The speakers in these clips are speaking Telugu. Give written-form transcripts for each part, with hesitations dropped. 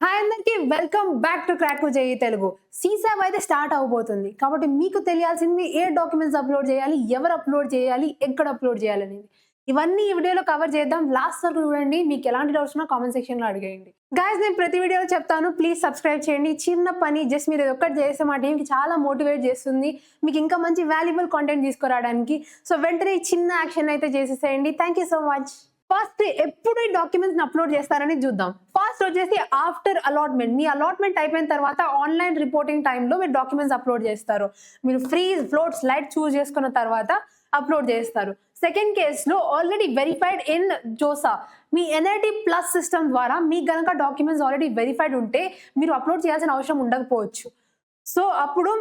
హాయ్ అందరికి welcome back to crack JEE Telugu. సీసాబ్ అయితే స్టార్ట్ అవబోతుంది కాబట్టి మీకు తెలియాల్సింది ఏ డాక్యుమెంట్స్ అప్లోడ్ చేయాలి, ఎవరు అప్లోడ్ చేయాలి, ఎక్కడ అప్లోడ్ చేయాలి అనేది ఇవన్నీ ఈ వీడియోలో కవర్ చేద్దాం. లాస్ట్ వరకు చూడండి. మీకు ఎలాంటి డౌట్స్ ఉన్నా కామెంట్ సెక్షన్ లో అడిగేయండి. గైస్ నేను ప్రతి వీడియోలో చెప్తాను, ప్లీజ్ సబ్స్క్రైబ్ చేయండి. చిన్న పని జస్ట్ మీరు ఇది ఒక్కటి చేస్తే మా టీంకి చాలా మోటివేట్ చేస్తుంది, మీకు ఇంకా మంచి వాల్యుబుల్ కాంటెంట్ తీసుకురావడానికి. సో వెంటనే చిన్న యాక్షన్ అయితే చేసేసేయండి. Thank you so much. First ఎప్పుడు ఈ డాక్యుమెంట్స్ అప్లోడ్ చేస్తారని చూద్దాం. ఫస్ట్ వచ్చేసి ఆఫ్టర్ అలాట్మెంట్. మీ అలాట్మెంట్ అయిపోయిన తర్వాత ఆన్లైన్ రిపోర్టింగ్ టైంలో మీరు డాక్యుమెంట్స్ అప్లోడ్ చేస్తారు. మీరు ఫ్రీజ్ ఫ్లోట్ స్లైడ్ చూస్ చేసుకున్న తర్వాత అప్లోడ్ చేస్తారు. సెకండ్ కేసులో already verified in JoSAA, me NIT plus system ద్వారా మీకు గనక డాక్యుమెంట్స్ ఆల్రెడీ వెరిఫైడ్ ఉంటే మీరు అప్లోడ్ చేయాల్సిన అవసరం ఉండకపోవచ్చు. సో అప్పుడు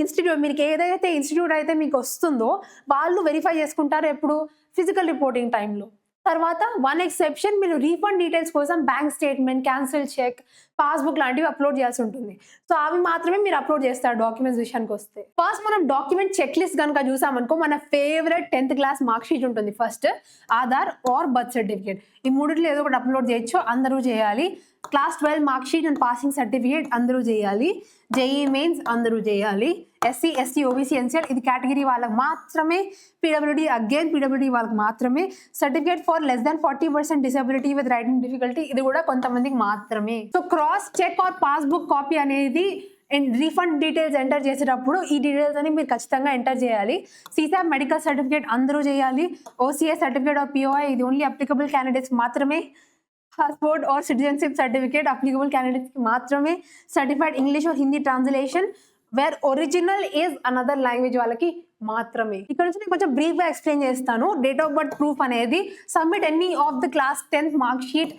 ఇన్స్టిట్యూట్ మీకు ఏదైతే ఇన్స్టిట్యూట్ అయితే మీకు వస్తుందో వాళ్ళు వెరిఫై చేసుకుంటారు ఎప్పుడు, ఫిజికల్ రిపోర్టింగ్ టైంలో. తర్వాత వన్ ఎక్సెప్షన్, మీరు రీఫండ్ డీటెయిల్స్ కోసం bank statement, cancel cheque, passbook లాంటివి అప్లోడ్ చేయాల్సి ఉంటుంది. సో అవి మాత్రమే మీరు అప్లోడ్ చేస్తారు డాక్యుమెంట్స్ విషయానికి వస్తే. ఫస్ట్ మనం డాక్యుమెంట్ చెక్ లిస్ట్ కనుక చూసామనుకో, మన favourite 10th class mark sheet ఉంటుంది. First Aadhaar or birth certificate, ఈ మూడిట్లో ఏదో ఒకటి అప్లోడ్ చేయొచ్చు, అందరూ చేయాలి. Class 12 mark sheet and passing certificate అందరూ చేయాలి. జేఈ మెయిన్స్ అందరూ చేయాలి. ఎస్సీ, ఎస్టీ, ఓబీసీ, ఎన్సీఎల్ ఇది కేటగిరీ వాళ్ళకి మాత్రమే. పీడబ్ల్యూడీ అగైన్ పీడబ్ల్యూడీ వాళ్ళకి మాత్రమే. Certificate for less than 40% disability with writing difficulty ఇది కూడా కొంతమందికి మాత్రమే. So cross check or passbook copy అనేది రీఫండ్ డీటెయిల్స్ ఎంటర్ చేసేటప్పుడు ఈ డీటెయిల్స్ అని మీరు ఖచ్చితంగా ఎంటర్ చేయాలి. సీసాబ్ మెడికల్ సర్టిఫికేట్ అందరూ చేయాలి. ఓసీఏ సర్టిఫికేట్ ఆర్ పిఓఐ ఇది ఓన్లీ అప్లికబుల్ క్యాండిడేట్స్ మాత్రమే. Passport or citizenship certificate applicable candidates కి మాత్రమే. Certified English or Hindi translation where original is another language వాళ్ళకి మాత్రమే. ఇక్కడ నుంచి నేను కొంచెం బ్రీఫ్ గా ఎక్స్ప్లెయిన్ చేస్తాను. డేట్ ఆఫ్ బర్త్ ప్రూఫ్ అనేది submit any of the class 10th mark sheet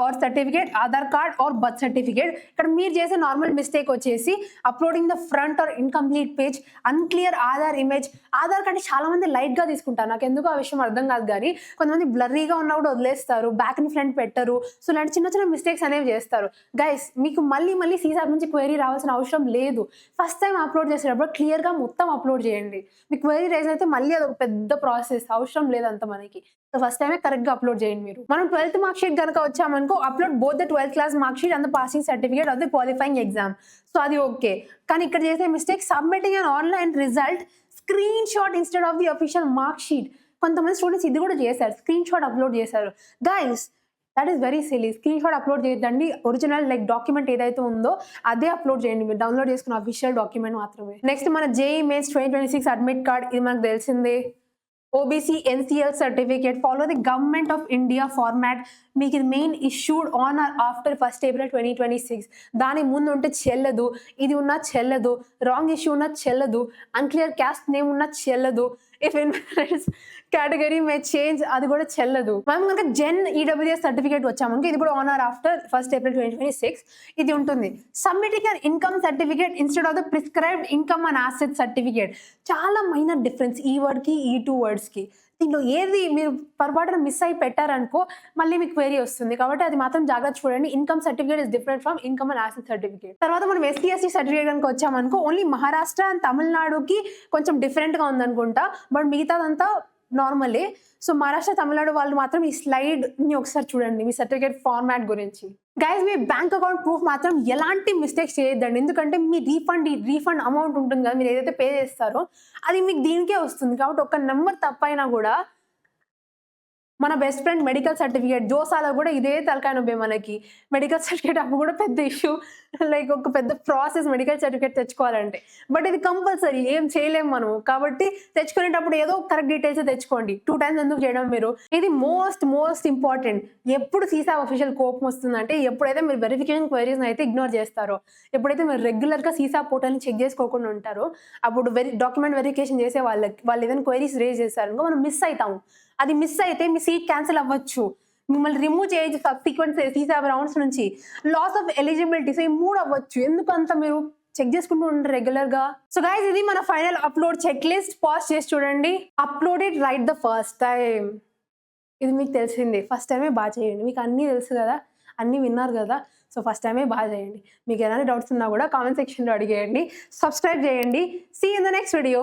are certificate, Aadhaar card or birth certificate. ఇక్కడ మీరు చేసే నార్మల్ మిస్టేక్ వచ్చేసి uploading the front are incomplete page, unclear Aadhaar image. Aadhaar card చాలా మంది లైట్ గా తీసుకుంటారు, నాకు ఎందుకు ఆ విషయం అర్థం కాదు. కానీ కొంతమంది బ్లర్రీగా ఉన్నా కూడా వదిలేస్తారు, బ్యాక్ ని ఫ్రంట్ పెట్టరు. సో ఇలాంటి చిన్న చిన్న మిస్టేక్స్ అనేవి చేస్తారు. గైస్ మీకు మళ్ళీ సీసాబ్ నుంచి క్వైరీ రావాల్సిన అవసరం లేదు. ఫస్ట్ టైం అప్లోడ్ చేసేటప్పుడు క్లియర్ గా మొత్తం అప్లోడ్ చేయండి. మీ క్వైరీ రైజ్ అయితే మళ్ళీ అది ఒక పెద్ద ప్రాసెస్, అవసరం లేదంత మనకి. సో ఫస్ట్ టైమే కరెక్ట్ గా అప్లోడ్ చేయండి. మీరు మనం 12th మార్క్ షీట్ కనుక వచ్చామనుకో, upload both the 12th class mark sheet and the passing certificate of the qualifying exam. So అది ఓకే. కానీ ఇక్కడ చేసే mistake submitting an online result screenshot instead of the official mark sheet. కొంతమంది స్టూడెంట్స్ ఇది కూడా చేశారు, స్క్రీన్ షాట్ అప్లోడ్ చేశారు. Guys that is very silly. Screenshot upload చేయొద్దండి. ఒరిజినల్ లైక్ డాక్యుమెంట్ ఏదైతే ఉందో అదే అప్లోడ్ చేయండి. మీరు డౌన్లోడ్ చేసుకున్న అఫీషియల్ డాక్యుమెంట్ మాత్రమే. నెక్స్ట్ మన జేఈ మెయిన్స్ 2026 అడ్మిట్ కార్డ్, ఇది మనకు తెలిసిందే. OBC NCL certificate follow the government of India format. మీకు ఇది main issued on or after 1st April 2026. దాని ముందు ఉంటే చెల్లదు, ఇది ఉన్నా చెల్లదు, రాంగ్ ఇష్యూ ఉన్నా చెల్లదు, అన్క్లియర్ క్యాస్ట్ నేమ్ ఉన్నా చెల్లదు, if influence category May change అది కూడా చెల్లదు. మనం కనుక జెన్ ఈడబ్ల్యూఎస్ సర్టిఫికేట్ వచ్చామనుకో, ఇది కూడా on or after 1st April 2026 ఇది ఉంటుంది. Submitting an income certificate instead of the prescribed income and asset certificate. చాలా మైనర్ డిఫరెన్స్ ఈ వర్డ్ కి ఈ 2 words కి. దీంట్లో ఏది మీరు పొరపాటున మిస్ అయి పెట్టారనుకో మళ్ళీ మీకు క్వెరీ వస్తుంది. కాబట్టి అది మాత్రం జాగ్రత్త చూడండి. Income certificate is different from income and asset certificate. తర్వాత మనం ఎస్సీ ఎస్టీ సర్టిఫికేట్ కనుక వచ్చామనుకో, ఓన్లీ మహారాష్ట్ర అండ్ తమిళనాడుకి కొంచెం డిఫరెంట్ గా ఉందనుకుంటా, బట్ మిగతాదంతా నార్మలే. సో మహారాష్ట్ర తమిళనాడు వాళ్ళు మాత్రం ఈ స్లైడ్ ని ఒకసారి చూడండి మీ సర్టిఫికేట్ ఫార్మాట్ గురించి. గైస్ మీ బ్యాంక్ అకౌంట్ ప్రూఫ్ మాత్రం ఎలాంటి మిస్టేక్స్ చేయొద్దండి. ఎందుకంటే మీ రీఫండ్ అమౌంట్ ఉంటుంది కదా, మీరు ఏదైతే పే చేస్తారో అది మీకు దీనికే వస్తుంది. కాబట్టి ఒక నెంబర్ తప్పైనా కూడా, మన బెస్ట్ ఫ్రెండ్ మెడికల్ సర్టిఫికేట్ జోసాలో కూడా ఇదే తలకాయ నొప్పి మనకి. మెడికల్ సర్టిఫికేట్ అప్పుడు కూడా పెద్ద ఇష్యూ, లైక్ ఒక పెద్ద ప్రాసెస్ మెడికల్ సర్టిఫికేట్ తెచ్చుకోవాలంటే. బట్ ఇది కంపల్సరీ, ఏం చేయలేము మనం. కాబట్టి తెచ్చుకునేటప్పుడు ఏదో కరెక్ట్ డీటెయిల్స్ తెచ్చుకోండి. 2 times ఎందుకు చేయడం మీరు. ఇది మోస్ట్ ఇంపార్టెంట్. ఎప్పుడు సీసాబ్ అఫీషియల్ కోపం వస్తుందంటే, ఎప్పుడైతే మీరు వెరిఫికేషన్ క్వైరీస్ అయితే ఇగ్నోర్ చేస్తారో, ఎప్పుడైతే మీరు రెగ్యులర్ గా సీసాబ్ పోర్టల్ని చెక్ చేసుకోకుండా ఉంటారో, అప్పుడు డాక్యుమెంట్ వెరిఫికేషన్ చేసే వాళ్ళు ఏదైనా క్వైరీస్ రేజ్ చేస్తారనుకో, మనం మిస్ అవుతాము. అది మిస్ అయితే మీ సీట్ క్యాన్సిల్ అవ్వచ్చు, మిమ్మల్ని రిమూవ్ చేయొచ్చు సబ్సిక్వెంట్ సీసాబ్ రౌండ్స్ నుంచి, లాస్ ఆఫ్ ఎలిజిబిలిటీ. సో ఈ 3 అవ్వచ్చు. ఎందుకంత మీరు చెక్ చేసుకుంటూ ఉంటారు రెగ్యులర్ గా. సో గైస్ ఇది మన final upload check list. Pause చేసి చూడండి. Uploaded right the first time. ఇది మీకు తెలిసిందే, ఫస్ట్ టైమే బాగా చేయండి. మీకు అన్నీ తెలుసు కదా, అన్నీ విన్నారు కదా. సో ఫస్ట్ టైమే బాగా చేయండి. మీకు ఎలాంటి డౌట్స్ ఉన్నా కూడా కామెంట్ సెక్షన్లో అడిగేయండి. సబ్స్క్రైబ్ చేయండి. See in the next video.